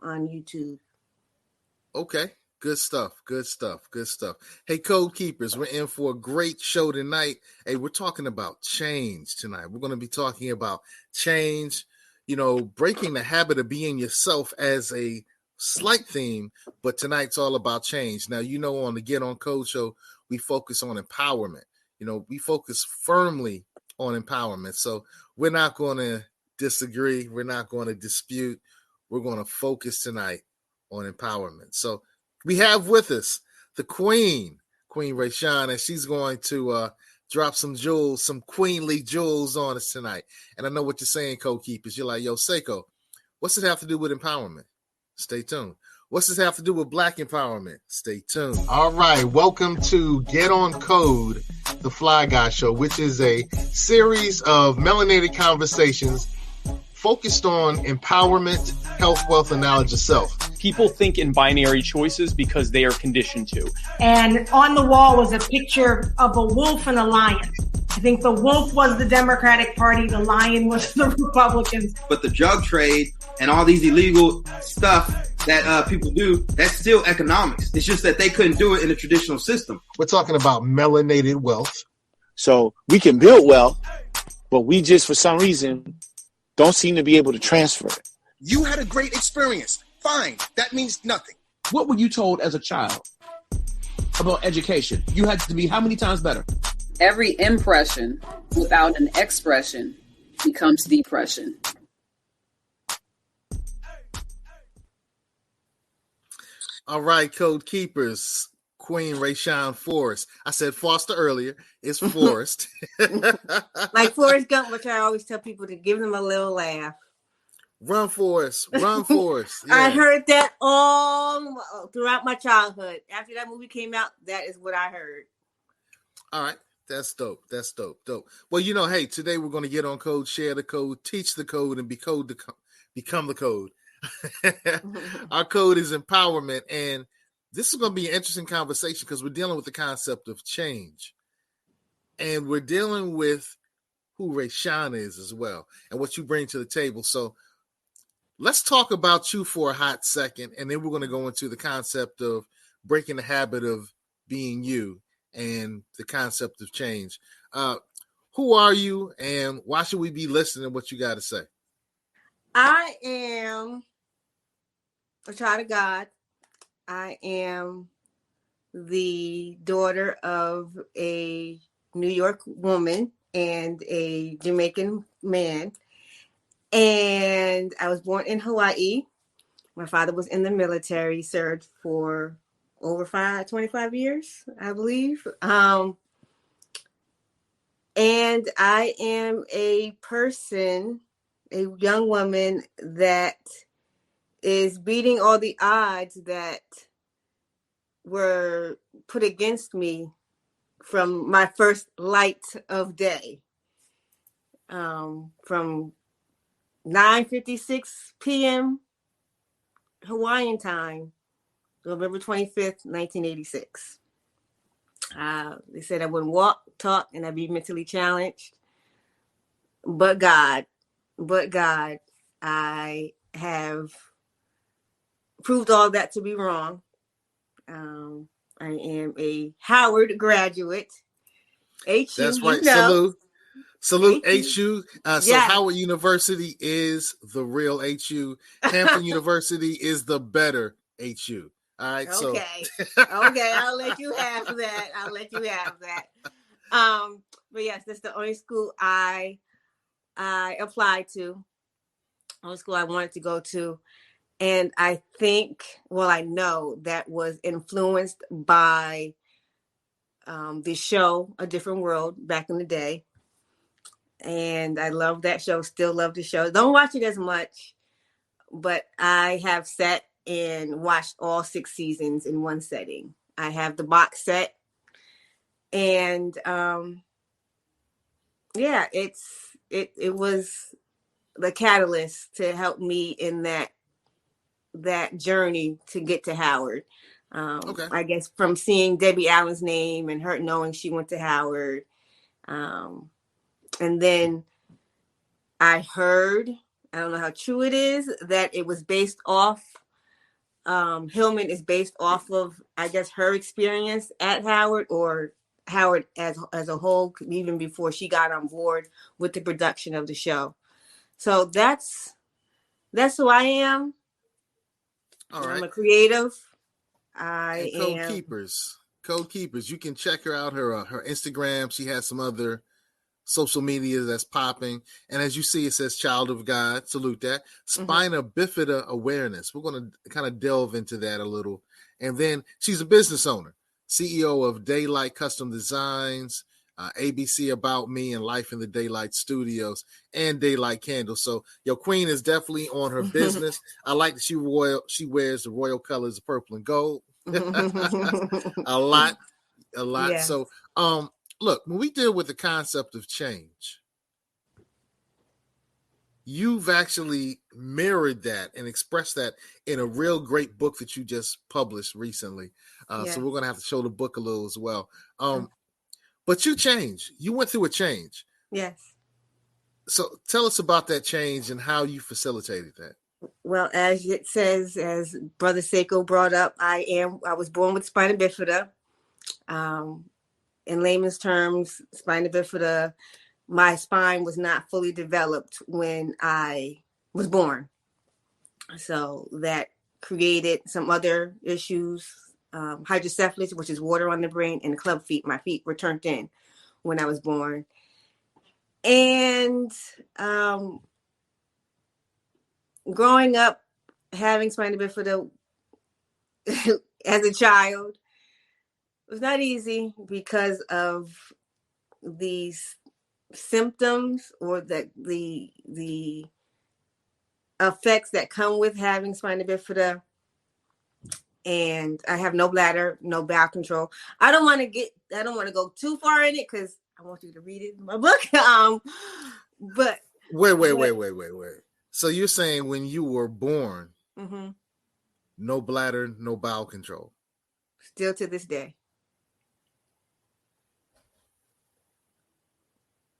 on YouTube. Okay. Good stuff. Good stuff. Good stuff. Hey, Code Keepers, we're in for a great show tonight. Hey, we're talking about change tonight. We're going to be talking about change, breaking the habit of being yourself as a slight theme, but tonight's all about change. Now, on the Get On Code show, we focus on empowerment. We focus firmly on empowerment. So we're not going to disagree. We're not going to dispute. We're going to focus tonight on empowerment. So we have with us the Queen Rayshawn, and she's going to drop some jewels, some queenly jewels on us tonight. And I know what you're saying, Code Keepers. You're like, yo, Seiko, what's it have to do with empowerment? Stay tuned. What's this have to do with Black empowerment? Stay tuned. All right. Welcome to Get On Code, the Fly Guy Show, which is a series of melanated conversations focused on empowerment, health, wealth, and knowledge of self. People think in binary choices because they are conditioned to. And on the wall was a picture of a wolf and a lion. I think the wolf was the Democratic Party, the lion was the Republicans. But the drug trade and all these illegal stuff that people do, that's still economics. It's just that they couldn't do it in a traditional system. We're talking about melanated wealth. So we can build wealth, but we just, for some reason, don't seem to be able to transfer it. You had a great experience. Fine. That means nothing. What were you told as a child about education? You had to be how many times better? Every impression without an expression becomes depression. All right, Code Keepers, Queen Rayshawn Forrest. I said Foster earlier. It's Forrest. Like Forrest Gump, which I always tell people to give them a little laugh. Run, Forrest. Run, Forrest. Yeah. I heard that all throughout my childhood. After that movie came out, that is what I heard. All right. That's dope. That's dope. Dope. Well, hey, today we're going to get on code, share the code, teach the code, and become the code. Our code is empowerment. And this is going to be an interesting conversation because we're dealing with the concept of change. And we're dealing with who Rayshawn is as well and what you bring to the table. So let's talk about you for a hot second. And then we're going to go into the concept of breaking the habit of being you and the concept of change. Who are you and why should we be listening to what you got to say? I am a child of God. I am the daughter of a New York woman and a Jamaican man. And I was born in Hawaii. My father was in the military, served for over 25 years, I believe. And I am a person, a young woman that is beating all the odds that were put against me from my first light of day. From 9:56 p.m. Hawaiian time, November 25th, 1986. They said I wouldn't walk, talk, and I'd be mentally challenged. But God, I have proved all that to be wrong. I am a Howard graduate. HU, that's right. Salute HU. So yes. Howard University is the real HU. Hampton University is the better HU. All right. Okay. Okay. I'll let you have that. But yes, that's the only school I applied to. Only school I wanted to go to. And I know that was influenced by the show, A Different World, back in the day. And I love that show, still love the show. Don't watch it as much, but I have sat and watched all 6 seasons in one setting. I have the box set. And it was the catalyst to help me in that journey to get to Howard. Okay. I guess from seeing Debbie Allen's name and her knowing she went to Howard. And then I heard, I don't know how true it is, that it was based off Hillman is based off of, I guess, her experience at Howard, or Howard as a whole, even before she got on board with the production of the show. So that's who I am. All right. I'm a creative. And Code Keepers. You can check her out. Her Instagram. She has some other social media that's popping. And as you see, it says Child of God. Salute that. Spina Bifida Awareness. We're going to kind of delve into that a little. And then she's a business owner, CEO of Daylight Custom Designs, ABC About Me, and Life in the Daylight Studios, and Daylight Candles. So your queen is definitely on her business. I like that she wears the royal colors of purple and gold. a lot. Yeah. So look, when we deal with the concept of change, you've actually mirrored that and expressed that in a real great book that you just published recently. So we're going to have to show the book a little as well. But you changed. You went through a change. Yes. So tell us about that change and how you facilitated that. Well, as it says, as Brother Seiko brought up, I was born with spina bifida. In layman's terms, spina bifida, my spine was not fully developed when I was born. So that created some other issues, hydrocephalus, which is water on the brain, and club feet. My feet were turned in when I was born. And growing up, having spina bifida as a child was not easy because of these symptoms or the effects that come with having spina bifida. And I have no bladder, no bowel control. I don't want to go too far in it because I want you to read it in my book. But wait. So you're saying when you were born, no bladder, no bowel control? Still to this day.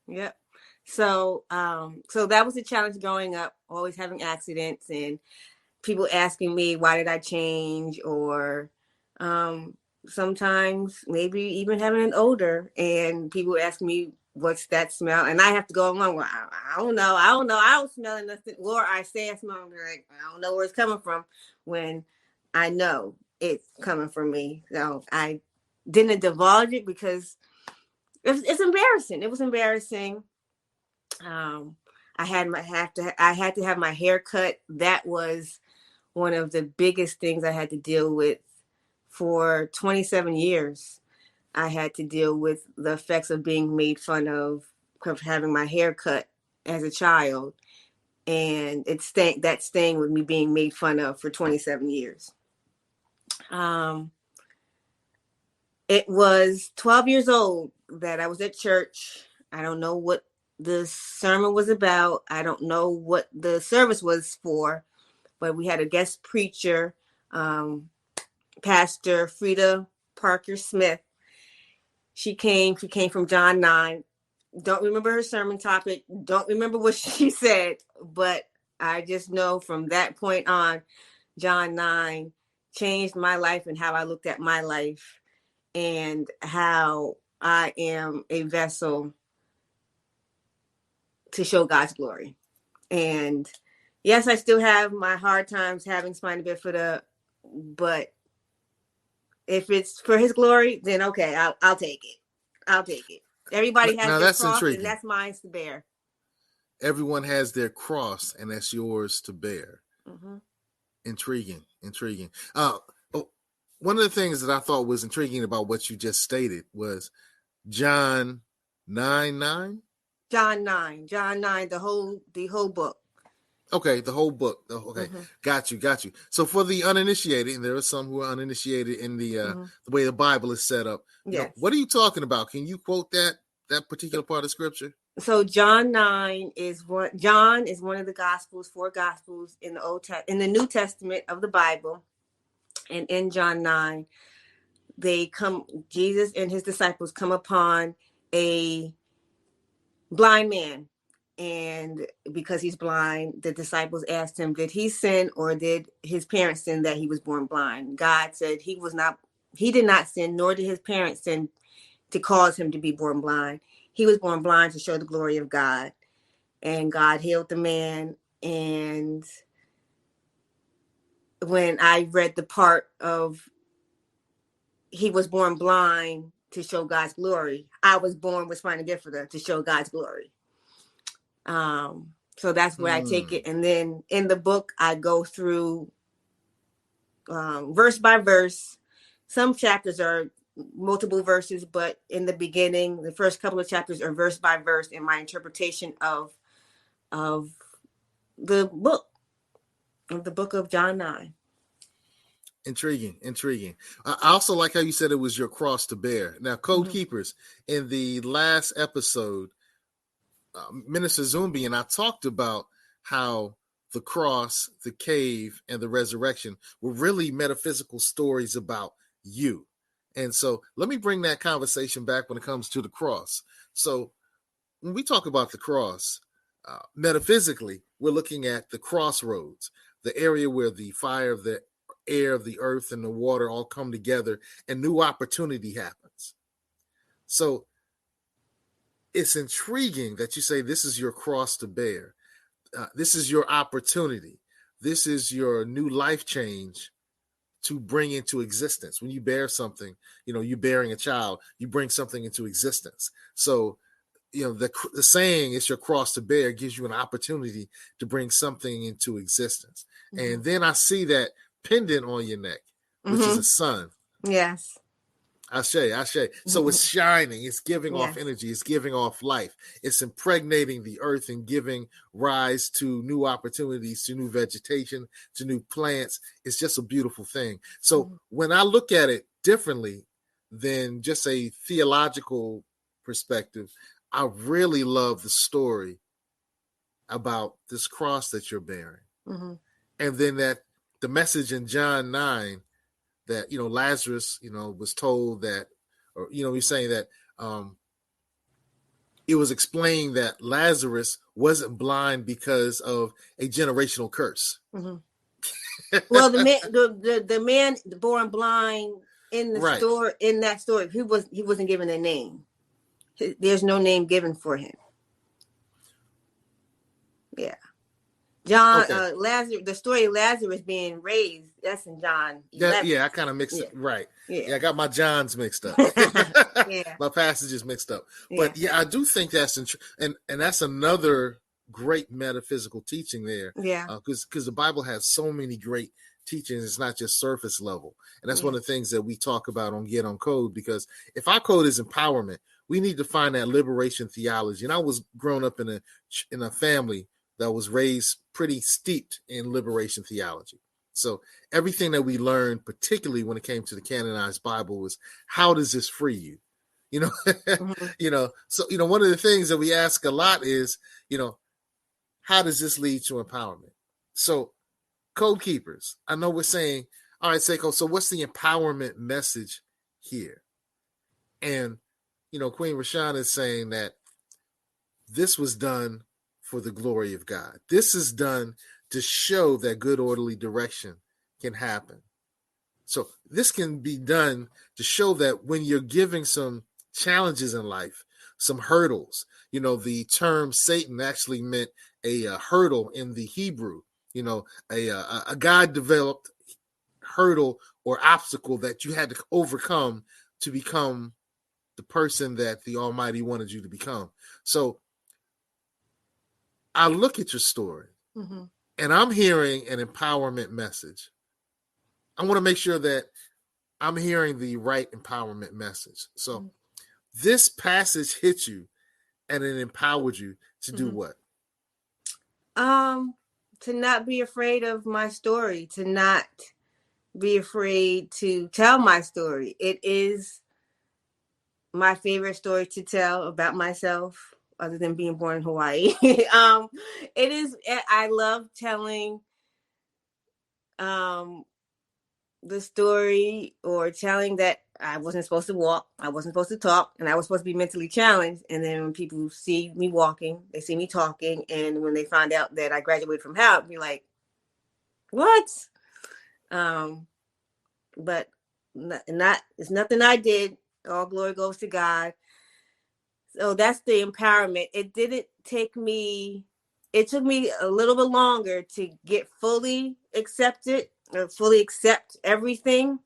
Yep. So that was a challenge growing up, always having accidents and people asking me, why did I change? Or sometimes maybe even having an odor and people ask me, what's that smell? And I have to go along, well, I don't know. I don't smell nothing. Or I say I smell, like, I don't know where it's coming from, when I know it's coming from me. So I didn't divulge it because it's embarrassing. It was embarrassing. I had to have my hair cut. That was one of the biggest things I had to deal with for 27 years. I had to deal with the effects of being made fun of having my hair cut as a child, and that staying with me, being made fun of for 27 years. It was 12 years old that I was at church. I don't know what the sermon was about. I don't know what the service was for, but we had a guest preacher, Pastor Frida Parker Smith. She came from John 9. Don't remember her sermon topic. Don't remember what she said, but I just know from that point on, John 9 changed my life and how I looked at my life and how I am a vessel to show God's glory. And yes, I still have my hard times having spina bifida, but if it's for his glory, then okay, I'll take it. I'll take it. Everybody has their cross, intriguing. And that's mine to bear. Everyone has their cross, and that's yours to bear. Intriguing. One of the things that I thought was intriguing about what you just stated was John 9:9. John 9, the whole book. Okay, the whole book. Okay, got you. So for the uninitiated, and there are some who are uninitiated in the way the Bible is set up. Yes. What are you talking about? Can you quote that particular part of scripture? So John 9 is one of the gospels, 4 gospels in the New Testament of the Bible. And in John 9, Jesus and his disciples come upon a blind man And because he's blind, the disciples asked him, did he sin or did his parents sin that he was born blind? God said he did not sin, nor did his parents sin to cause him to be born blind. He was born blind to show the glory of God. And God healed the man. And when I read the part of he was born blind to show God's glory, I was born with Spina Bifida to show God's glory. So that's where I take it. And then in the book, I go through verse by verse. Some chapters are multiple verses, but in the beginning, the first couple of chapters are verse by verse in my interpretation of the book of John 9. Intriguing. I also like how you said it was your cross to bear. Now, Code Keepers, in the last episode, Minister Zumbi and I talked about how the cross, the cave, and the resurrection were really metaphysical stories about you. And so let me bring that conversation back when it comes to the cross. So when we talk about the cross, metaphysically, we're looking at the crossroads, the area where the fire, the air, the earth, and the water all come together and new opportunity happens. So it's intriguing that you say this is your cross to bear. This is your opportunity. This is your new life change to bring into existence. When you bear something, you're bearing a child, you bring something into existence. So, the saying it's your cross to bear gives you an opportunity to bring something into existence. And then I see that pendant on your neck, which is a sun. Yes. Ashe. So it's shining, it's giving off energy, it's giving off life, it's impregnating the earth and giving rise to new opportunities, to new vegetation, to new plants. It's just a beautiful thing. So when I look at it differently than just a theological perspective, I really love the story about this cross that you're bearing. And then that the message in John 9 that, Lazarus, was told that, or, he's saying that it was explained that Lazarus wasn't blind because of a generational curse. Well, the man born blind in the story, in that story, he wasn't given a name. There's no name given for him. Yeah. John, Lazarus, the story of Lazarus being raised, that's in John 11. I kind of mixed it. Right. Yeah, I got my Johns mixed up. My passages mixed up. But I do think that's, and that's another great metaphysical teaching there. Yeah. Because the Bible has so many great teachings. It's not just surface level. And that's one of the things that we talk about on Get on Code, because if our code is empowerment, we need to find that liberation theology. And I was grown up in a family that was raised pretty steeped in liberation theology. So everything that we learned, particularly when it came to the canonized Bible, was how does this free you? So, one of the things that we ask a lot is, how does this lead to empowerment? So Code Keepers, I know we're saying, all right, Seiko, so what's the empowerment message here? And, Queen Rashawn is saying that this was done for the glory of God. This is done to show that good, orderly direction can happen. So this can be done to show that when you're giving some challenges in life, some hurdles, the term Satan actually meant a hurdle in the Hebrew, a God-developed hurdle or obstacle that you had to overcome to become the person that the Almighty wanted you to become. So I look at your story and I'm hearing an empowerment message. I want to make sure that I'm hearing the right empowerment message. So this passage hit you and it empowered you to do what? To not be afraid of my story, to not be afraid to tell my story. It is my favorite story to tell about myself, other than being born in Hawaii. It is. I love telling the story, or telling that I wasn't supposed to walk. I wasn't supposed to talk, and I was supposed to be mentally challenged. And then when people see me walking, they see me talking, and when they find out that I graduated from Howard, be like, "What?" But not it's nothing I did. All glory goes to God. So that's the empowerment. It didn't take me. It took me a little bit longer to get fully accepted, or fully accept everything.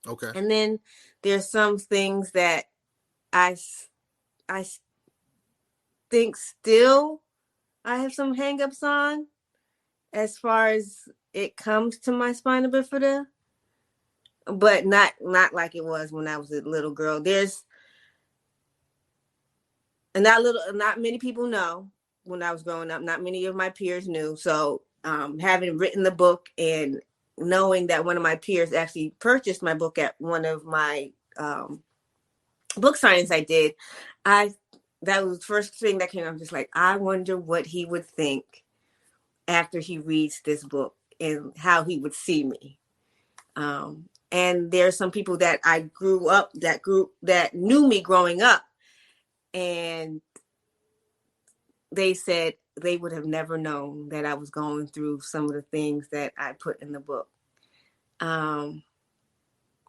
Okay. And then there's some things that I think still I have some hangups on as far as it comes to my spina bifida, but not like it was when I was a little girl. There's not many people know when I was growing up. Not many of my peers knew. So having written the book and knowing that one of my peers actually purchased my book at one of my book signings I did, that was the first thing that came. I'm just like, I wonder what he would think after he reads this book and how he would see me. And there's some people that I grew up, that knew me growing up, and they said they would have never known that I was going through some of the things that I put in the book.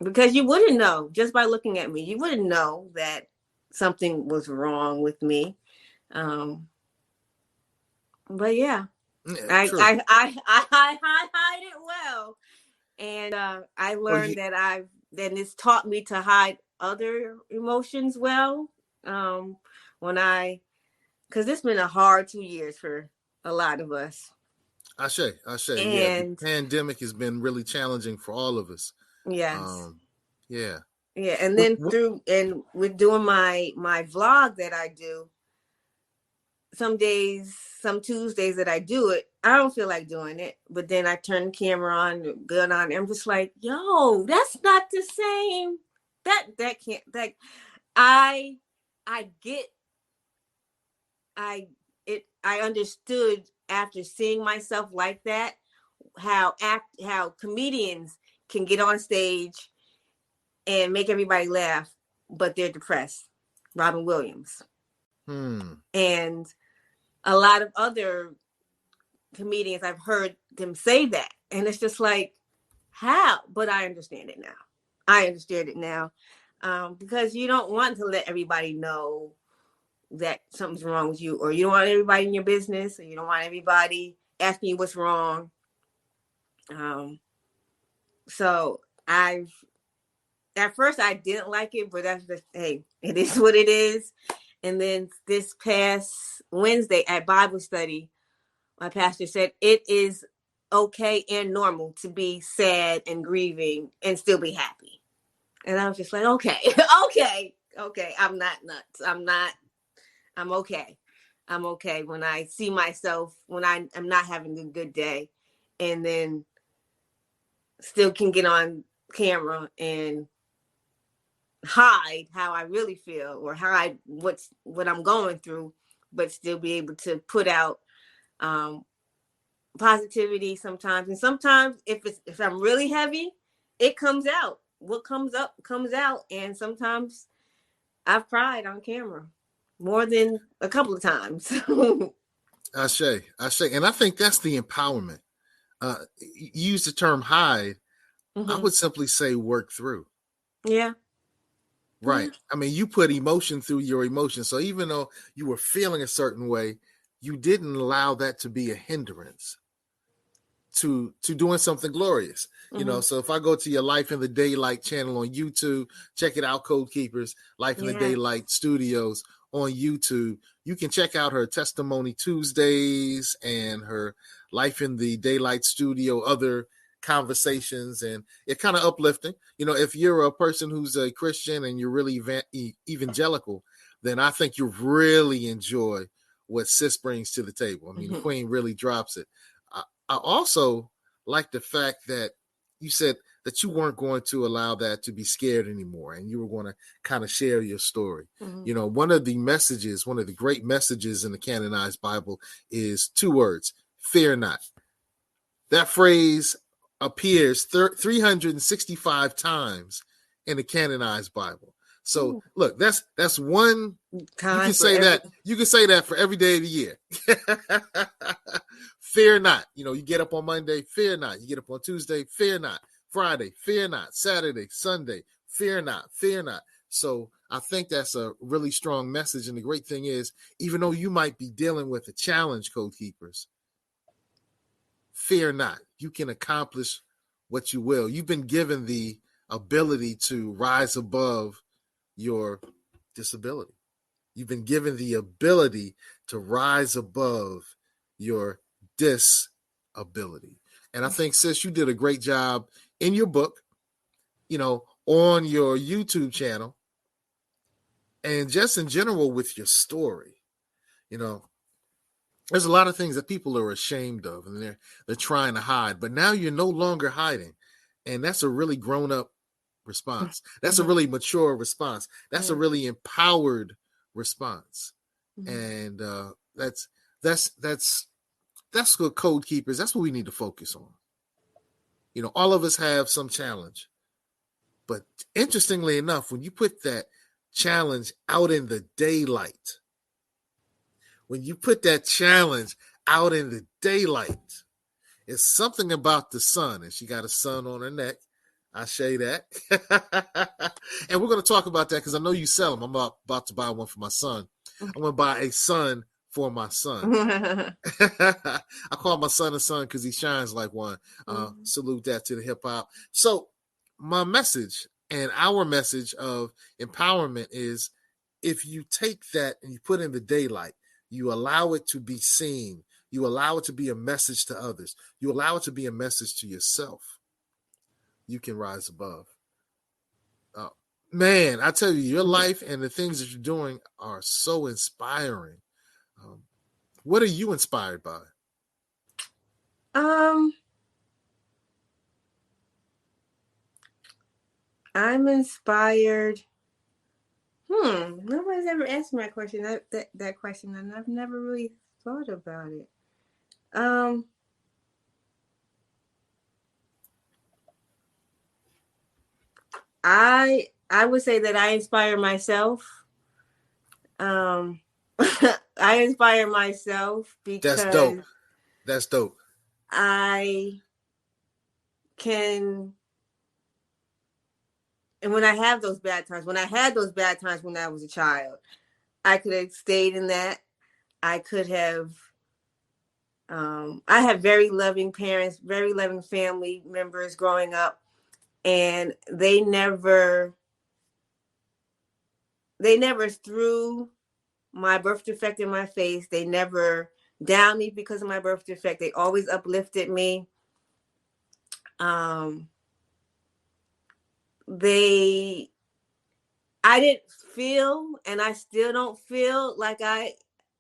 Because you wouldn't know just by looking at me. You wouldn't know that something was wrong with me. But yeah, I hide it well, and I learned that it's taught me to hide other emotions well. Because it's been a hard 2 years for a lot of us. I say, yeah. The pandemic has been really challenging for all of us. Yes. Yeah. Yeah, and then with doing my vlog that I do, some Tuesdays that I do it, I don't feel like doing it, but then I turn the camera on, gun on, and I'm just like, yo, that's not the same. I understood after seeing myself like that, how comedians can get on stage and make everybody laugh, but they're depressed. Robin Williams. And a lot of other comedians, I've heard them say that. And it's just like, how? But I understand it now. Because you don't want to let everybody know that something's wrong with you, or you don't want everybody in your business, or you don't want everybody asking you what's wrong. So at first I didn't like it, but that's just, hey, it is what it is. And then this past Wednesday at Bible study, my pastor said it is okay and normal to be sad and grieving and still be happy. And I was just like, okay, okay. I'm not nuts. I'm okay. I'm okay when I see myself, when I'm not having a good day, and then still can get on camera and hide how I really feel, or hide what I'm going through, but still be able to put out positivity sometimes. And sometimes if I'm really heavy, it comes out. What comes up comes out. And sometimes I've cried on camera more than a couple of times. I say, and I think that's the empowerment. You use the term hide. I would simply say work through. Yeah. Right. I mean, you put emotion through your emotion. So even though you were feeling a certain way, you didn't allow that to be a hindrance to doing something glorious. You know, so if I go to your Life in the Daylight channel on YouTube, check it out, Code Keepers, Life in the Daylight Studios on YouTube. You can check out her Testimony Tuesdays and her Life in the Daylight Studio, other conversations, and it's kind of uplifting. You know, if you're a person who's a Christian and you're really evangelical, then I think you really enjoy what Sis brings to the table. I mean, the Queen really drops it. I also like the fact that you said that you weren't going to allow that to be scared anymore, and you were going to kind of share your story. You know, one of the great messages in the canonized Bible is 2 words: fear not. That phrase appears 365 times in the canonized Bible. So look, that's one. Time you can for say every- that. You can say that for every day of the year. Fear not. You get up on Monday, fear not. You get up on Tuesday, fear not. Friday, fear not. Saturday, Sunday, fear not, fear not. So I think that's a really strong message. And the great thing is, even though you might be dealing with a challenge, Code Keepers, fear not. You can accomplish what you will. You've been given the ability to rise above your disability. You've been given the ability to rise above your disability. And I think, sis, you did a great job in your book, on your YouTube channel, and just in general with your story. There's a lot of things that people are ashamed of and they're trying to hide, but now you're no longer hiding. And that's a really grown-up response. That's a really mature response. That's a really empowered response. And that's what Code Keepers, that's what we need to focus on. All of us have some challenge. But interestingly enough, when you put that challenge out in the daylight, it's something about the sun. And she got a sun on her neck. I say that. And we're going to talk about that because I know you sell them. I'm about to buy one for my son. I'm going to buy a sun for my son. I call my son a son because he shines like one. Salute that to the hip hop. So my message and our message of empowerment is, if you take that and you put in the daylight, you allow it to be seen, you allow it to be a message to others, you allow it to be a message to yourself, you can rise above. Man, I tell you, your life and the things that you're doing are so inspiring. What are you inspired by? I'm inspired. Nobody's ever asked me that question. That question, and I've never really thought about it. I would say that I inspire myself. I inspire myself because That's dope. I can, and when I have those bad times, when I had those bad times when I was a child, I could have stayed in that. I could have, I have very loving parents, very loving family members growing up, and they never threw my birth defect in my face. They never downed me because of my birth defect. They always uplifted me. I didn't feel, and I still don't feel like I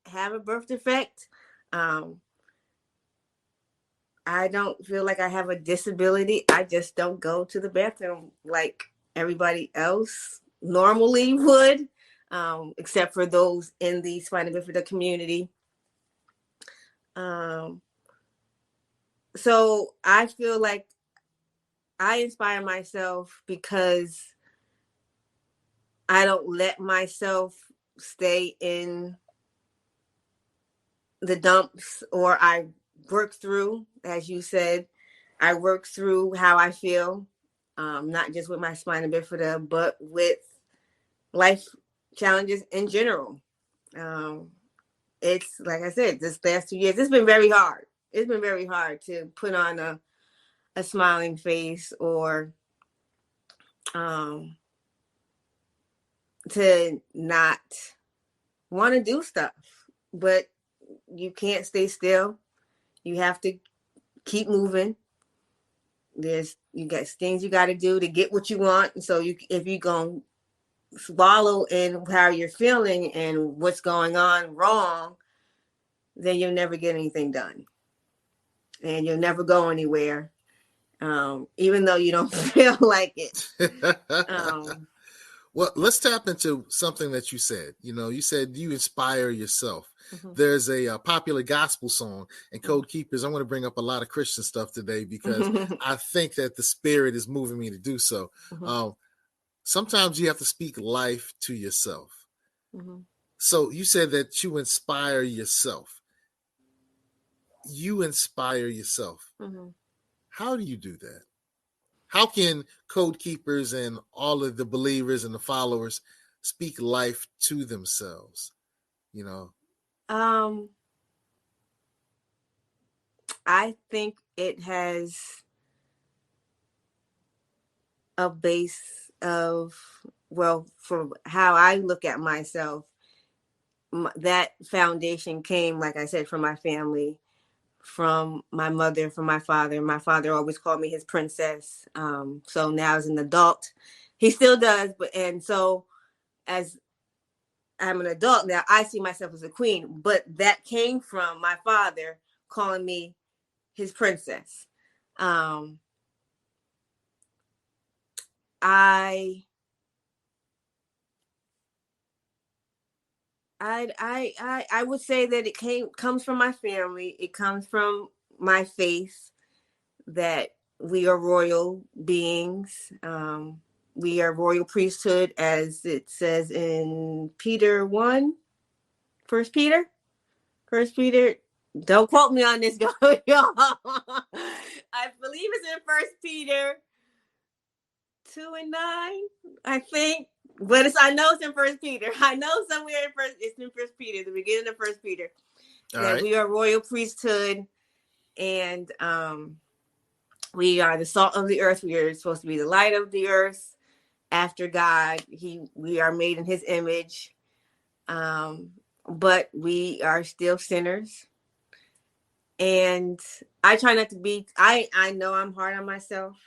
have a birth defect. I don't feel like I have a disability. I just don't go to the bathroom like everybody else normally would, except for those in the Spina Bifida community. So I feel like I inspire myself because I don't let myself stay in the dumps, or I work through, as you said, I work through how I feel, not just with my spina bifida, but with life challenges in general. It's like I said, this last 2 years, it's been very hard. It's been very hard to put on a smiling face, or to not want to do stuff, but you can't stay still. You have to keep moving. You got things you got to do to get what you want. So if you're going to swallow in how you're feeling and what's going on wrong, then you'll never get anything done, and you'll never go anywhere, even though you don't feel like it. Well, let's tap into something that you said. You said you inspire yourself. There's a popular gospel song, and Code Keepers, I'm going to bring up a lot of Christian stuff today because I think that the Spirit is moving me to do so. sometimes you have to speak life to yourself. Mm-hmm. So you said that you inspire yourself. You inspire yourself. Mm-hmm. How do you do that? How can Code Keepers and all of the believers and the followers speak life to themselves? You know, I think it has a base of, well, from how I look at myself, that foundation came, like I said, from my family, from my mother, from my father. My father always called me his princess. So now as an adult, he still does, and so as I'm an adult now, I see myself as a queen, but that came from my father calling me his princess. I would say that it comes from my family. It comes from my faith that we are royal beings. We are royal priesthood, as it says in Peter 1, First Peter. First Peter. Don't quote me on this, y'all. I believe it's in First Peter 2:9, I think. But I know it's in First Peter. I know somewhere it's in First Peter, the beginning of First Peter, that we are royal priesthood, and we are the salt of the earth. We are supposed to be the light of the earth. After God, we are made in His image, but we are still sinners. And I try not to be. I know I'm hard on myself,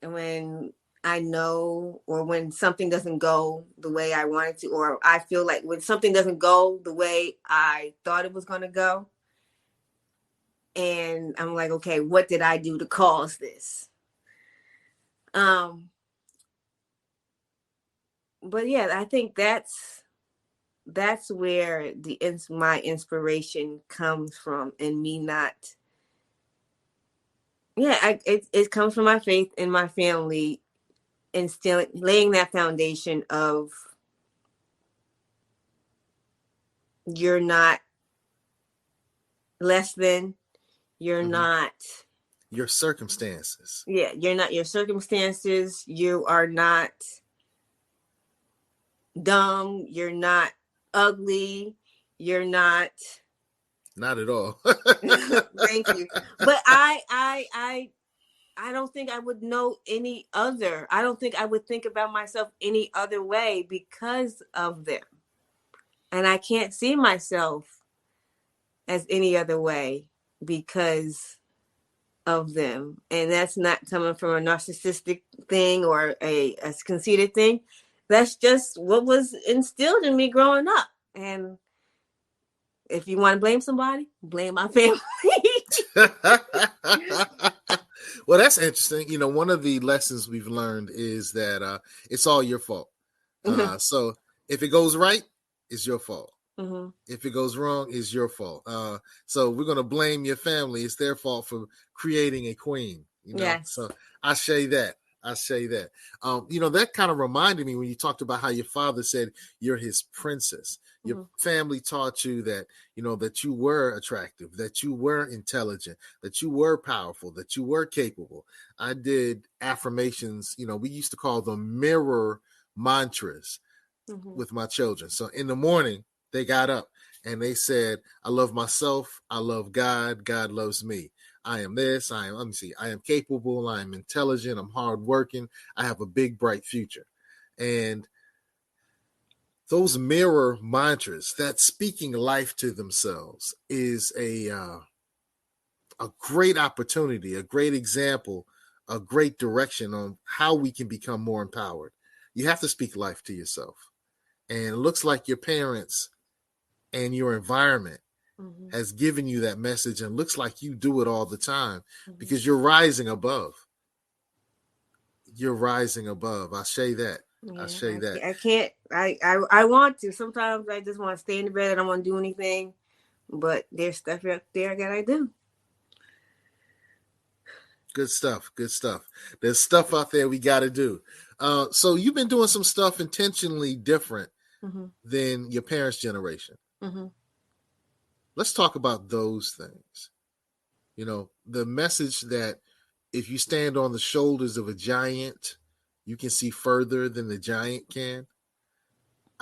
and when I know, or when something doesn't go the way I want it to, or I feel like when something doesn't go the way I thought it was going to go, and I'm like, okay, what did I do to cause this? But yeah, I think that's where my inspiration comes from, and me not. Yeah, it comes from my faith and my family, instilling, laying that foundation of you're not less than, you're not your circumstances. Yeah, you're not your circumstances. You are not dumb. You're not ugly. You're not. Not at all. Thank you. But I don't think I would know any other. I don't think I would think about myself any other way because of them. And I can't see myself as any other way because of them. And that's not coming from a narcissistic thing or a conceited thing. That's just what was instilled in me growing up. And if you want to blame somebody, blame my family. Well, that's interesting. You know, one of the lessons we've learned is that it's all your fault. So if it goes right, it's your fault. Mm-hmm. If it goes wrong, it's your fault. So we're going to blame your family. It's their fault for creating a queen. You know, yes. So I say that. You know, that kind of reminded me when you talked about how your father said you're his princess. Your family taught you that, you know, that you were attractive, that you were intelligent, that you were powerful, that you were capable. I did affirmations, you know, we used to call them mirror mantras with my children. So in the morning, they got up and they said, I love myself. I love God. God loves me. I am this. I am capable. I am intelligent. I'm hardworking. I have a big, bright future. And those mirror mantras, that speaking life to themselves, is a great opportunity, a great example, a great direction on how we can become more empowered. You have to speak life to yourself. And it looks like your parents and your environment has given you that message, and looks like you do it all the time because you're rising above. You're rising above. I say that. Yeah, I say that. I can't. I want to. Sometimes I just want to stay in the bed. I don't want to do anything. But there's stuff out there that I do. Good stuff. Good stuff. There's stuff out there we got to do. So you've been doing some stuff intentionally different than your parents' generation. Let's talk about those things. You know, the message that if you stand on the shoulders of a giant, you can see further than the giant can.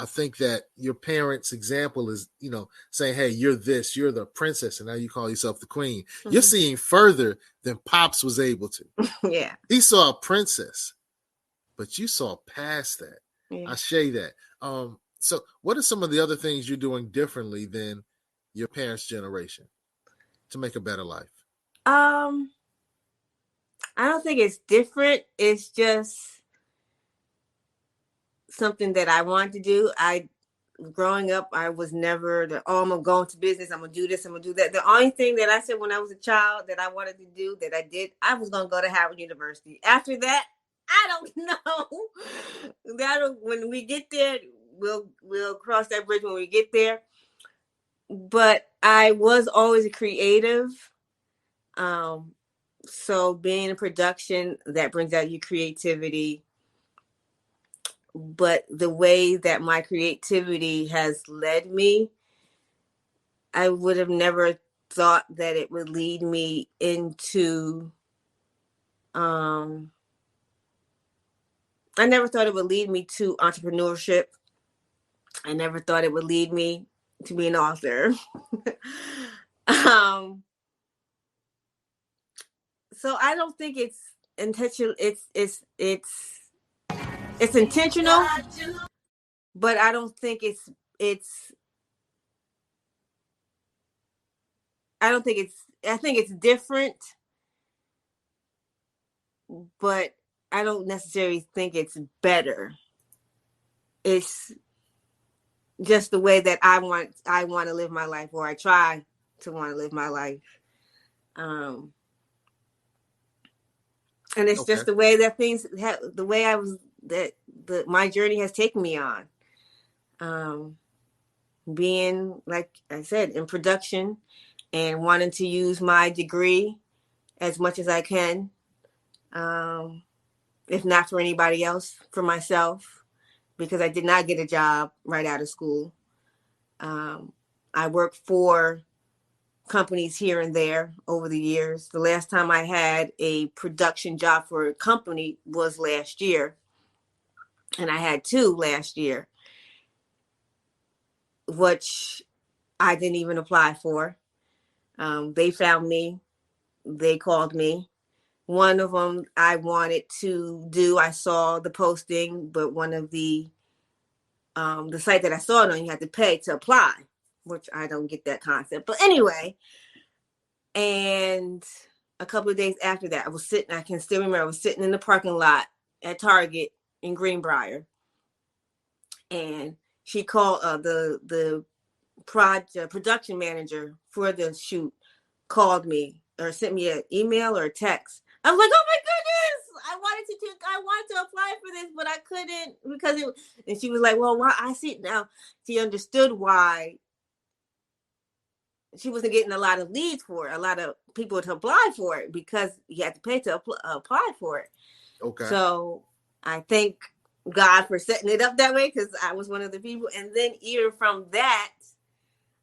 I think that your parents' example is, you know, saying, hey, you're this, you're the princess, and now you call yourself the queen. You're seeing further than Pops was able to. Yeah. He saw a princess, but you saw past that. Yeah. I say that. So what are some of the other things you're doing differently than your parents' generation to make a better life? I don't think it's different. It's just something that I wanted to do. Growing up, I was never I'm gonna go into business, I'm gonna do this, I'm gonna do that. The only thing that I said when I was a child that I wanted to do, that I did, I was gonna go to Howard University. After that, I don't know. When we get there, we'll cross that bridge when we get there. But I was always a creative. So being in production, that brings out your creativity. But the way that my creativity has led me, I would have never thought that it would lead me into, I never thought it would lead me to entrepreneurship. I never thought it would lead me to be an author. So I don't think it's intentional. It's intentional, but I don't think it's I think it's different, but I don't necessarily think it's better. It's just the way that I want to live my life, or I try to want to live my life. And it's just the way that the way my journey has taken me on. Being, like I said, in production and wanting to use my degree as much as I can. If not for anybody else, for myself, because I did not get a job right out of school. I worked for companies here and there over the years. The last time I had a production job for a company was last year. And I had 2 last year, which I didn't even apply for. They found me. They called me. One of them I wanted to do. I saw the posting, but one of the site that I saw it on, you had to pay to apply, which I don't get that concept. But anyway, and a couple of days after that, I can still remember, I was sitting in the parking lot at Target in Greenbrier, and she called the production manager for the shoot, called me or sent me an email or a text. I was like, oh my goodness, I wanted to apply for this, but I couldn't because and she was like, well, why? I see now. She understood why she wasn't getting a lot of leads for it, a lot of people to apply for it, because you had to pay to apply for it. Okay. So I thank God for setting it up that way, because I was one of the people. And then even from that,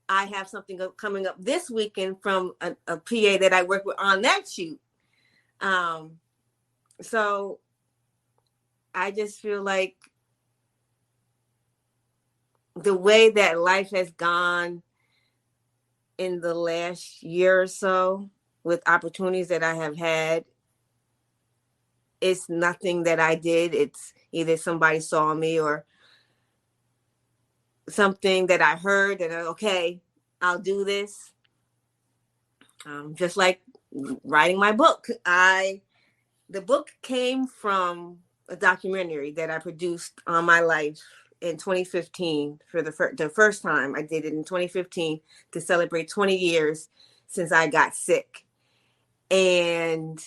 I have something coming up this weekend from a PA that I work with on that shoot. So I just feel like the way that life has gone in the last year or so with opportunities that I have had, it's nothing that I did. It's either somebody saw me or something that I heard that, okay, I'll do this. Just like writing my book. The book came from a documentary that I produced on my life in 2015 for the first time. I did it in 2015 to celebrate 20 years since I got sick. And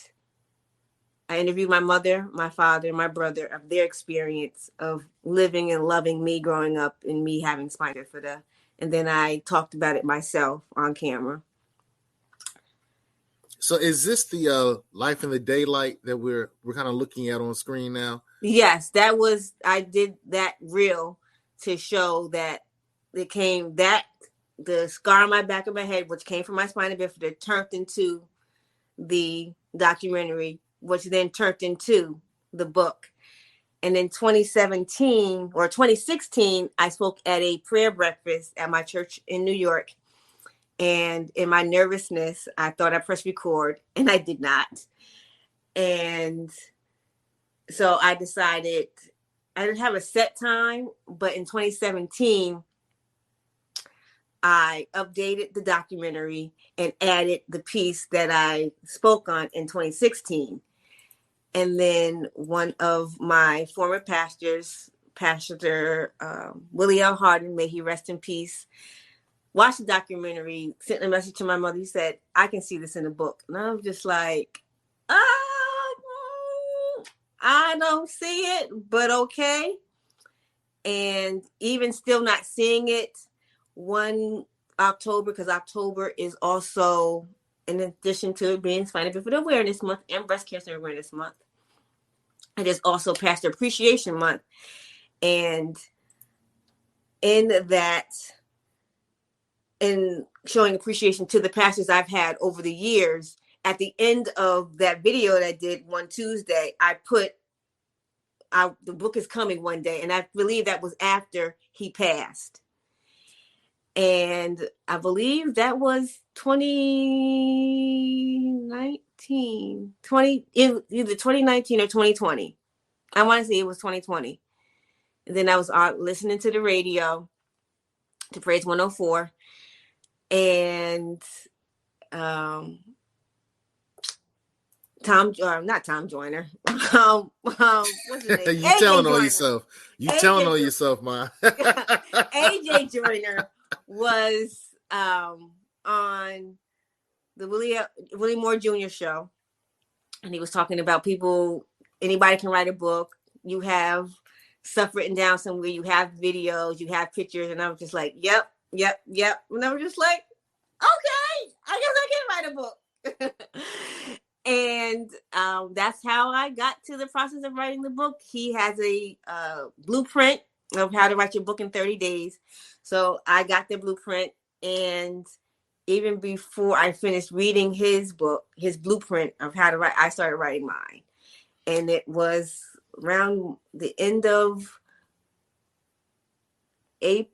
I interviewed my mother, my father, my brother of their experience of living and loving me growing up and me having spina bifida. And then I talked about it myself on camera. So is this the Life in the Daylight that we're kind of looking at on screen now? Yes, I did that reel to show that the scar on my back of my head, which came from my spina bifida, turned into the documentary, which then turned into the book. And in 2017 or 2016, I spoke at a prayer breakfast at my church in New York. And in my nervousness, I thought I pressed record, and I did not. And so I decided I didn't have a set time, but in 2017, I updated the documentary and added the piece that I spoke on in 2016. And then one of my former pastors, Pastor Willie L. Harden, may he rest in peace, watched the documentary, sent a message to my mother. He said, I can see this in the book. And I was just like, I don't see it, but okay. And even still not seeing it, one October, because October is also, in addition to it being Spina Bifida Awareness Month and Breast Cancer Awareness Month, it is also Pastor Appreciation Month. And in showing appreciation to the pastors I've had over the years, at the end of that video that I did one Tuesday, I put, the book is coming one day. And I believe that was after he passed. And I believe that was 2019, either 2019 or 2020. I want to say it was 2020. And then I was listening to the radio, to Praise 104. And not Tom Joyner. What's his name? You telling on yourself. You telling on yourself, Ma. AJ Joyner was on the Willie Moore Jr. show, and he was talking about anybody can write a book. You have stuff written down somewhere, you have videos, you have pictures, and I was just like, yep. And I was just like, okay, I guess I can write a book. And that's how I got to the process of writing the book. He has a blueprint of how to write your book in 30 days. So I got the blueprint, and even before I finished reading his blueprint of how to write, I started writing mine. And it was around the end of of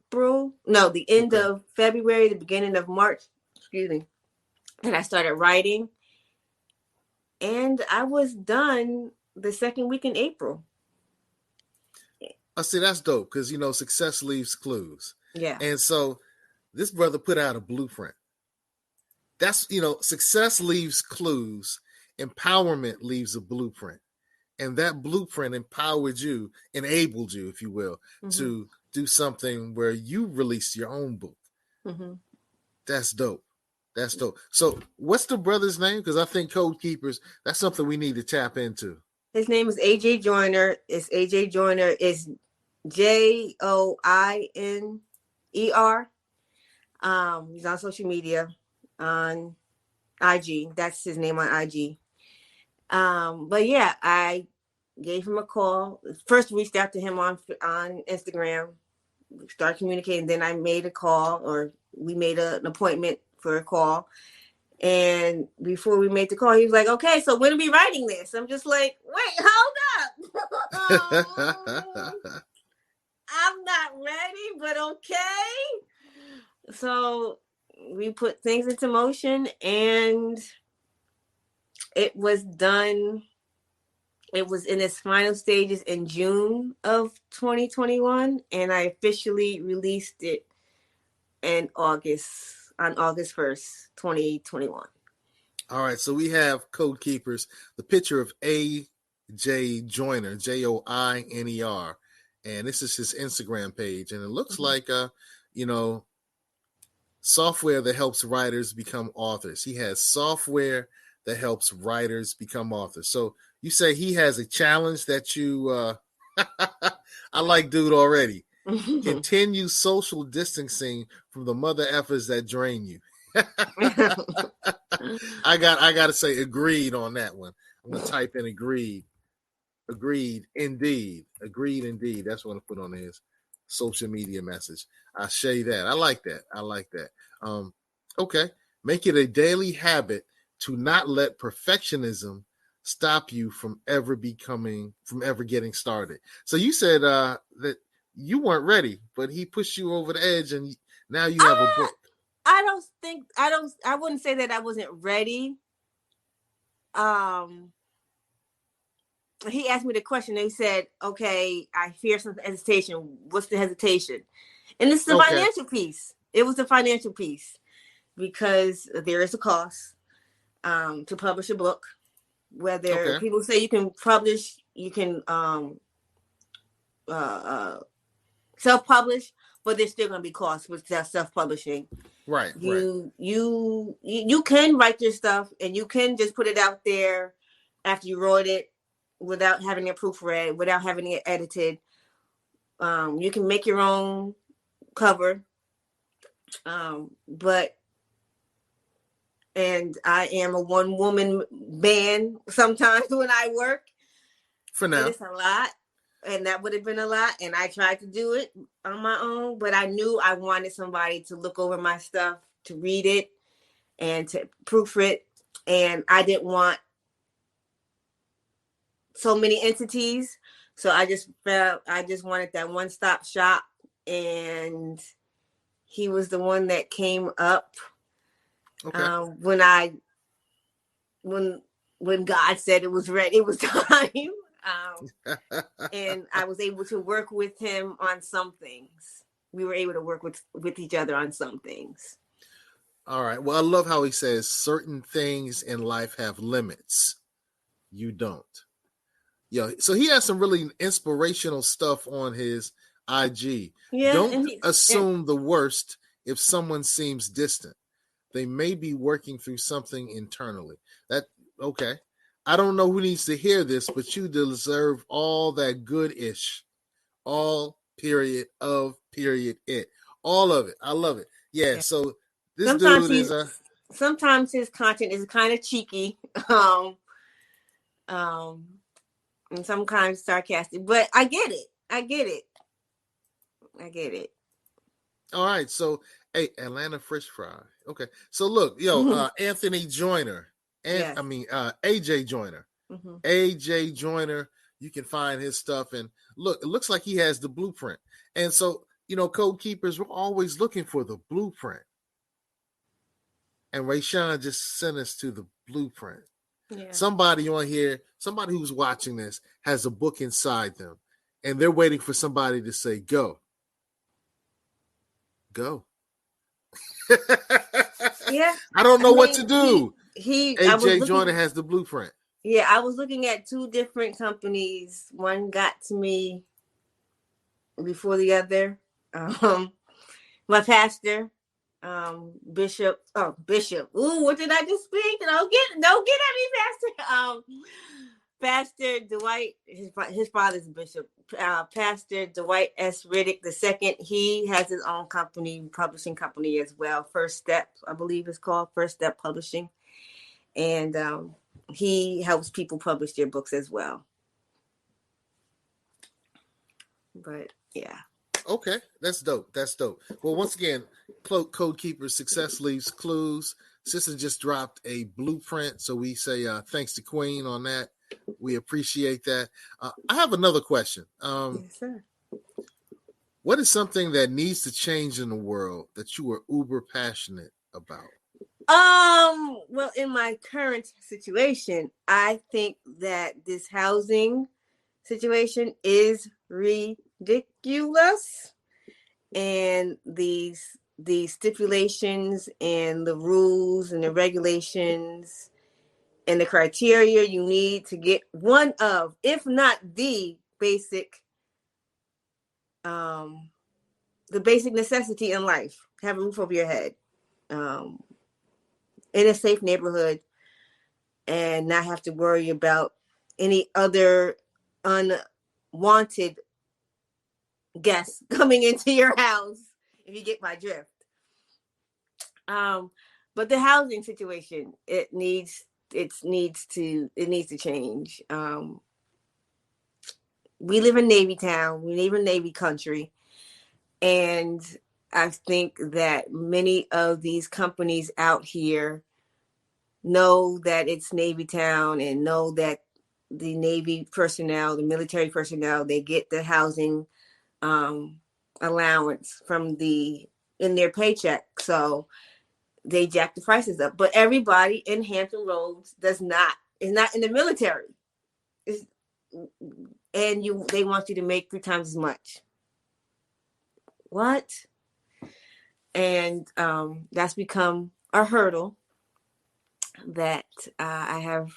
February, the beginning of March, and I started writing. And I was done the second week in April. I see, that's dope, because, success leaves clues. Yeah. And so this brother put out a blueprint. That's, success leaves clues. Empowerment leaves a blueprint. And that blueprint enabled you, if you will, to do something where you released your own book. Mm-hmm. That's dope. So what's the brother's name? Because I think Code Keepers, that's something we need to tap into. His name is AJ Joyner. It's AJ Joyner. It's Joiner. He's on social media, on IG. That's his name on IG. But yeah, I gave him a call. First reached out to him on Instagram. We started communicating. Then I made a call, or we made an appointment for a call. And before we made the call, he was like, okay, so when are we writing this? I'm just like, wait, hold up. I'm not ready, but okay. So we put things into motion, and it was done. It was in its final stages in June of 2021, and I officially released it on August 1st, 2021. All right, so we have Code Keepers, the picture of AJ Joyner, Joiner, and this is his Instagram page, and it looks like software that helps writers become authors. He has software that helps writers become authors. So you say he has a challenge that you I like dude already. Continue social distancing from the mother effers that drain you. I got to say agreed on that one. I'm gonna type in agreed. Agreed indeed. Agreed indeed. That's what I'm gonna put on his social media message. I say that. I like that. I like that. Okay. Make it a daily habit to not let perfectionism stop you from ever getting started. So you said that you weren't ready, but he pushed you over the edge, and now you have a book. I wouldn't say that I wasn't ready. He asked me the question, and he said, okay, I fear some hesitation. What's the hesitation? And it's the financial piece. It was the financial piece, because there is a cost to publish a book. Whether people say you can publish, you can self-publish, but there's still going to be costs with self-publishing. Right. You can write your stuff, and you can just put it out there after you wrote it without having it proofread, without having it edited. You can make your own cover. And I am a one-woman band sometimes when I work. For now. It's a lot. And that would have been a lot. And I tried to do it on my own, but I knew I wanted somebody to look over my stuff, to read it, and to proofread it. And I didn't want so many entities. So I just wanted that one-stop shop. And he was the one that came up when God said it was ready, it was time. And I was able to work with him on some things. We were able to work with each other on some things. All right. Well, I love how he says certain things in life have limits. You don't. So he has some really inspirational stuff on his IG. Yeah, don't assume the worst if someone seems distant. They may be working through something internally. I don't know who needs to hear this, but you deserve all that good-ish. All period of period it. All of it. I love it. Yeah. So this sometimes dude is sometimes his content is kind of cheeky. And sometimes sarcastic, but I get it. All right. So, hey, Atlanta Fish Fry. Okay. So look, Anthony Joyner, AJ Joyner. Mm-hmm. AJ Joyner, you can find his stuff, and look, it looks like he has the blueprint. And so, Code Keepers, we're always looking for the blueprint. And Rayshawn just sent us to the blueprint. Yeah. Somebody on here, somebody who's watching this has a book inside them, and they're waiting for somebody to say, go. Yeah. I don't know what to do. AJ Joyner has the blueprint. Yeah, I was looking at two different companies. One got to me before the other. My pastor, Bishop. Ooh, what did I just speak? Don't get at me, Pastor. Pastor Dwight, his father's bishop. Pastor Dwight S. Riddick II. He has his own publishing company as well. First Step, I believe it's called First Step Publishing, and he helps people publish their books as well. But yeah. Okay, that's dope. Well, once again, Code Keepers, success leaves clues. Sister just dropped a blueprint, so we say thanks to Queen on that. We appreciate that. I have another question. Yes, sir. What is something that needs to change in the world that you are uber passionate about? Well, in my current situation, I think that this housing situation is ridiculous, and these stipulations and the rules and the regulations and the criteria you need to get one of, if not the basic necessity in life, have a roof over your head, in a safe neighborhood, and not have to worry about any other unwanted guests coming into your house, if you get my drift. but the housing situation, it needs to change. We live in Navy town. We live in Navy country. And I think that many of these companies out here know that it's Navy town and know that the Navy personnel, the military personnel, they get the housing allowance in their paycheck. So they jack the prices up. But everybody in Hampton Roads is not in the military. And they want you to make 3 times as much. What? And that's become a hurdle that I have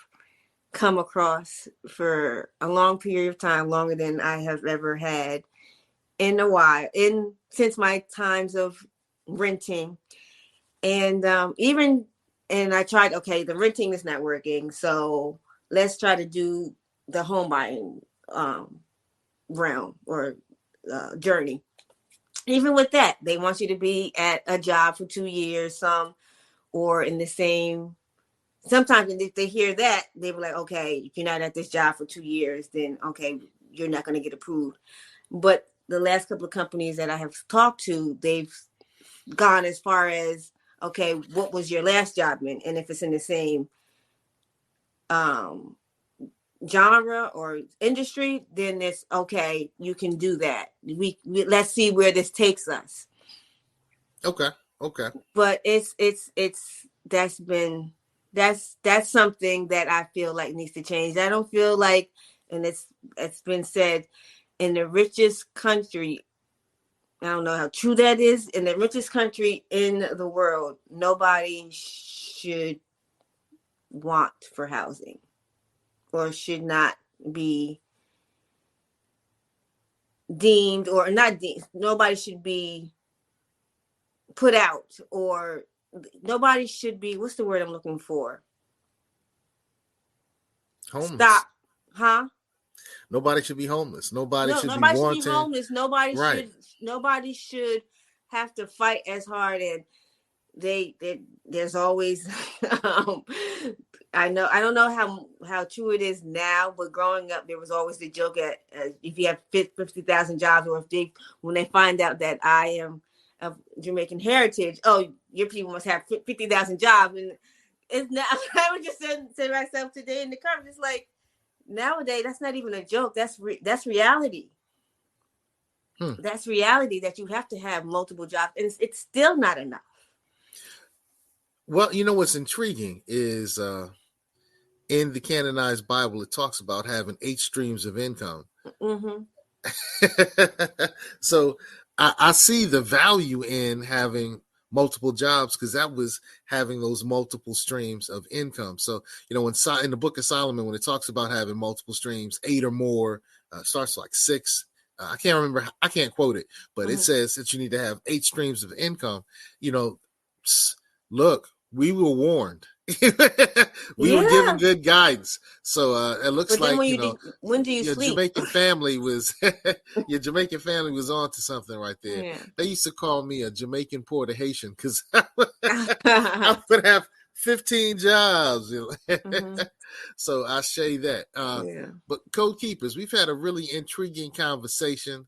come across for a long period of time, longer than I have ever had in a while, since my times of renting. And I tried, okay, the renting is not working, so let's try to do the home buying realm or journey. Even with that, they want you to be at a job for 2 years, or in the same. Sometimes if they hear that, they were like, okay, if you're not at this job for 2 years, then okay, you're not going to get approved. But the last couple of companies that I have talked to, they've gone as far as, okay, what was your last job in? And if it's in the same genre or industry, then it's okay, you can do that. We let's see where this takes us. Okay. But that's something that I feel like needs to change. I don't feel like, and it's been said, in the richest country, I don't know how true that is, in the richest country in the world, nobody should want for housing or should not be deemed, or not deemed, nobody should be put out, or nobody should be, what's the word I'm looking for? Homeless. Stop. Huh? Nobody should be homeless. Nobody should be nobody wanting. should be homeless. Nobody should have to fight as hard. And there's always I don't know how true it is now, but growing up there was always the joke at if you have 50,000 jobs, or when they find out that I am of Jamaican heritage, oh, your people must have 50,000 jobs. And it's not. I was just saying to myself today in the car, just like, nowadays that's not even a joke. That's reality. That's reality, that you have to have multiple jobs, and it's still not enough. Well, you know what's intriguing is in the canonized Bible, it talks about having 8 streams of income. Mm-hmm. So I see the value in having multiple jobs, because that was having those multiple streams of income. So, in the book of Solomon, when it talks about having multiple streams, 8 or more, starts like 6. I can't remember. I can't quote it, but it says that you need to have 8 streams of income. Look, we were warned. We were given good guidance. So it looks like when do you your sleep? Jamaican family was your Jamaican family was on to something right there. Yeah. They used to call me a Jamaican Puerto Haitian, because I would have 15 jobs. So I say that. But Code Keepers, we've had a really intriguing conversation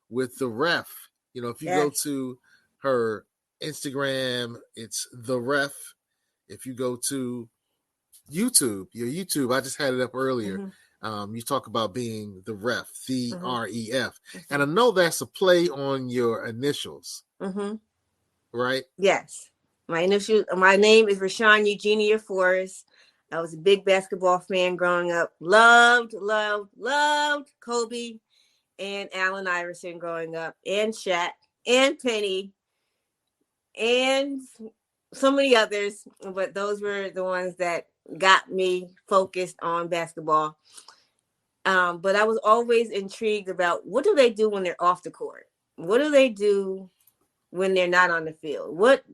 with the ref. If you go to her Instagram, it's the ref. If you go to your YouTube, I just had it up earlier. You talk about being the ref, the REF. And I know that's a play on your initials. Right? Yes. My name is Rashawn Eugenia Forrest. I was a big basketball fan growing up. Loved Kobe and Allen Iverson growing up, and Shaq and Penny and so many others, but those were the ones that got me focused on basketball. But I was always intrigued about, what do they do when they're off the court? What do they do when they're not on the field? What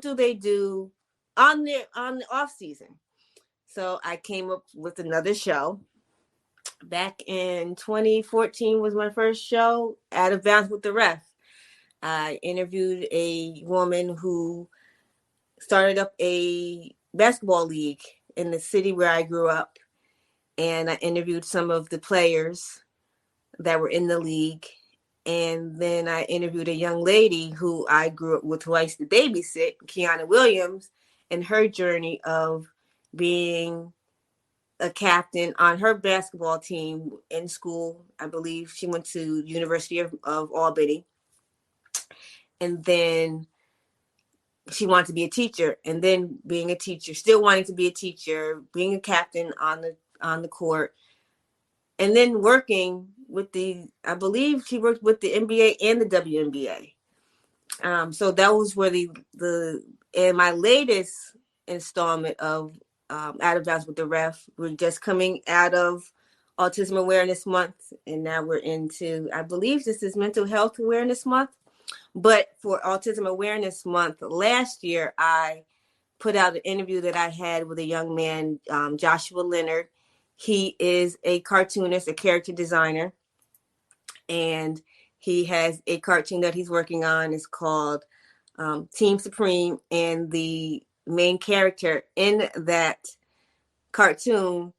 do they do on the off season? So I came up with another show. Back in 2014 was my first show, Out of Bounds with the Ref. I interviewed a woman who started up a basketball league in the city where I grew up. And I interviewed some of the players that were in the league. And then I interviewed a young lady who I grew up with, who I used to babysit, Kiana Williams, and her journey of being a captain on her basketball team in school. I believe she went to University of Albany. And then she wanted to be a teacher, and then being a teacher, still wanting to be a teacher, being a captain on the court, and then working with I believe she worked with the NBA and the WNBA. So that was where and my latest installment of Out of Bounds with the Ref. We're just coming out of Autism Awareness Month, and now we're into, I believe this is Mental Health Awareness Month. But for Autism Awareness Month last year, I put out an interview that I had with a young man, Joshua Leonard. He is a cartoonist, a character designer, and he has a cartoon that he's working on. It's called Team Supreme, and the main character in that cartoon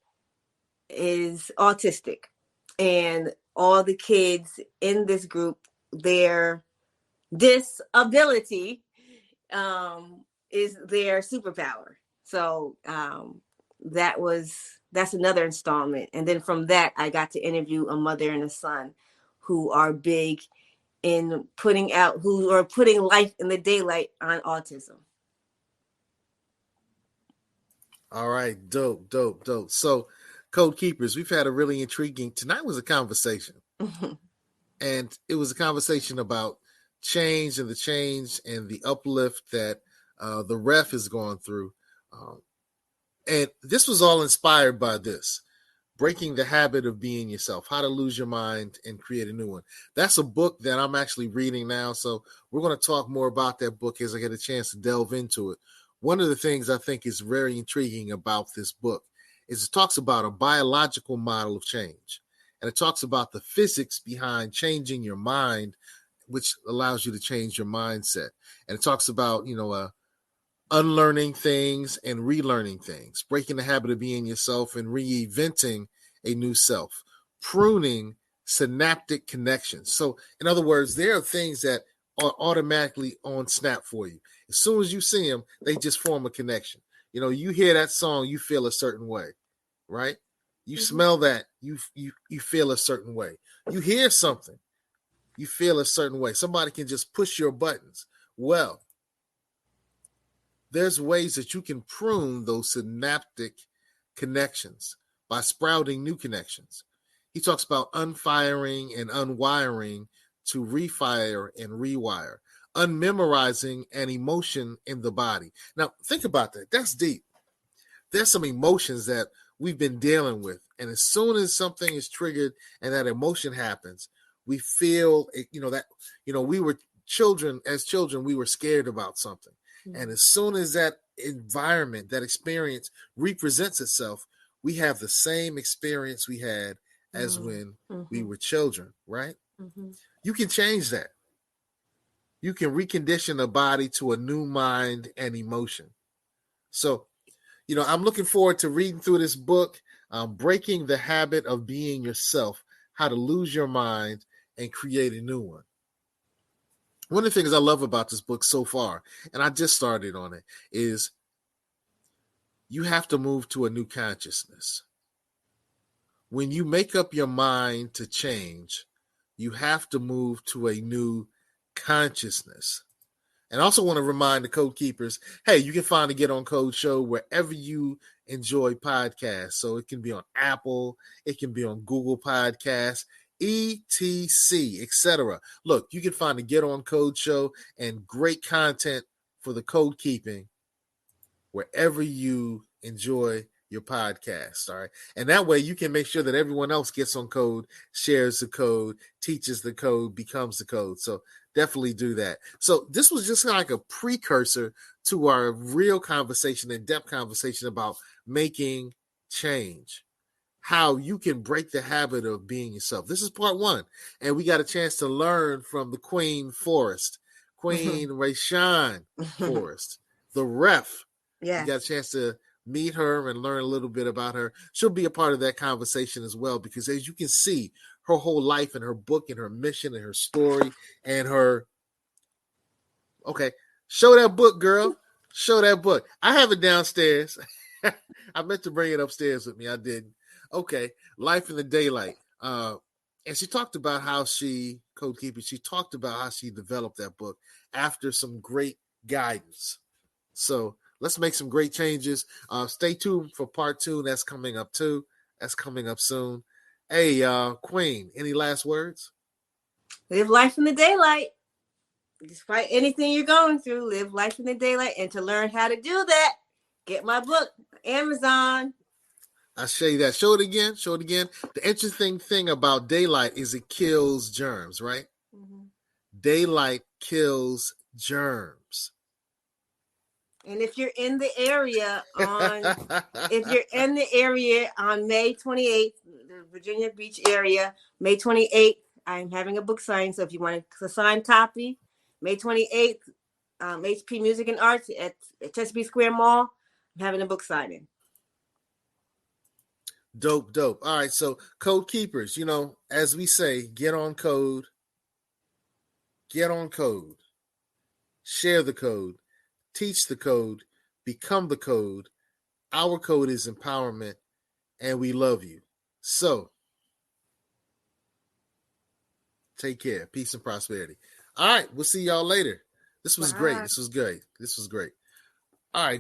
is autistic. And all the kids in this group, their disability is their superpower. So that's another installment. And then from that, I got to interview a mother and a son who are big in putting life in the daylight on autism. All right, dope. So, Code Keepers, we've had a really intriguing, tonight was a conversation. And it was a conversation about change and the uplift that the ref is going through. And this was all inspired by this: Breaking the Habit of Being Yourself, How to Lose Your Mind and Create a New One. That's a book that I'm actually reading now. So we're going to talk more about that book as I get a chance to delve into it. One of the things I think is very intriguing about this book is it talks about a biological model of change. And it talks about the physics behind changing your mind, which allows you to change your mindset. And it talks about, unlearning things and relearning things, breaking the habit of being yourself and reinventing a new self, pruning synaptic connections. So, in other words, there are things that are automatically on snap for you. As soon as you see them, they just form a connection. You hear that song, you feel a certain way, right? You smell that, you feel a certain way. You hear something, you feel a certain way. Somebody can just push your buttons. Well, there's ways that you can prune those synaptic connections by sprouting new connections. He talks about unfiring and unwiring to refire and rewire, unmemorizing an emotion in the body. Now, think about that. That's deep. There's some emotions that we've been dealing with. And as soon as something is triggered and that emotion happens, we feel, we were children, we were scared about something. And as soon as that environment, that experience represents itself, we have the same experience we had as when we were children, right? You can change that. You can recondition a body to a new mind and emotion. So, I'm looking forward to reading through this book, Breaking the Habit of Being Yourself, How to Lose Your Mind and Create a New One. One of the things I love about this book so far, and I just started on it, is you have to move to a new consciousness. When you make up your mind to change, you have to move to a new consciousness. And I also want to remind the Code Keepers, hey, you can find the Get On Code show wherever you enjoy podcasts. So it can be on Apple, it can be on Google Podcasts, etc., etc. Look, you can find the Get On Code show and great content for the code keeping wherever you enjoy your podcast. All right. And that way you can make sure that everyone else gets on code, shares the code, teaches the code, becomes the code. So definitely do that. So this was just like a precursor to our real conversation, in-depth conversation about making change. How you can break the habit of being yourself. This is part one. And we got a chance to learn from the Queen Forrest, Queen Rayshawn Forrest, the ref. Yeah. You got a chance to meet her and learn a little bit about her. She'll be a part of that conversation as well, because as you can see, her whole life and her book and her mission and her story and her... Okay, show that book, girl. Show that book. I have it downstairs. I meant to bring it upstairs with me. I didn't. Okay, Life in the Daylight. And she talked about how she talked about how she developed that book after some great guidance. So let's make some great changes. Stay tuned for part 2. That's coming up too. That's coming up soon. Hey, Queen, any last words? Live life in the daylight. Despite anything you're going through, live life in the daylight. And to learn how to do that, get my book, Amazon. I show you that. Show it again. Show it again. The interesting thing about daylight is it kills germs, right? Mm-hmm. Daylight kills germs. And if you're in the area on May 28th, the Virginia Beach area, May 28th, I'm having a book signing. So if you want a signed copy, May 28th, HP Music and Arts at Chesapeake Square Mall, I'm having a book signing. Dope. All right, so Code Keepers, as we say, get on code. Get on code. Share the code. Teach the code. Become the code. Our code is empowerment, and we love you. So, take care. Peace and prosperity. All right, we'll see y'all later. This was great. This was great. All right.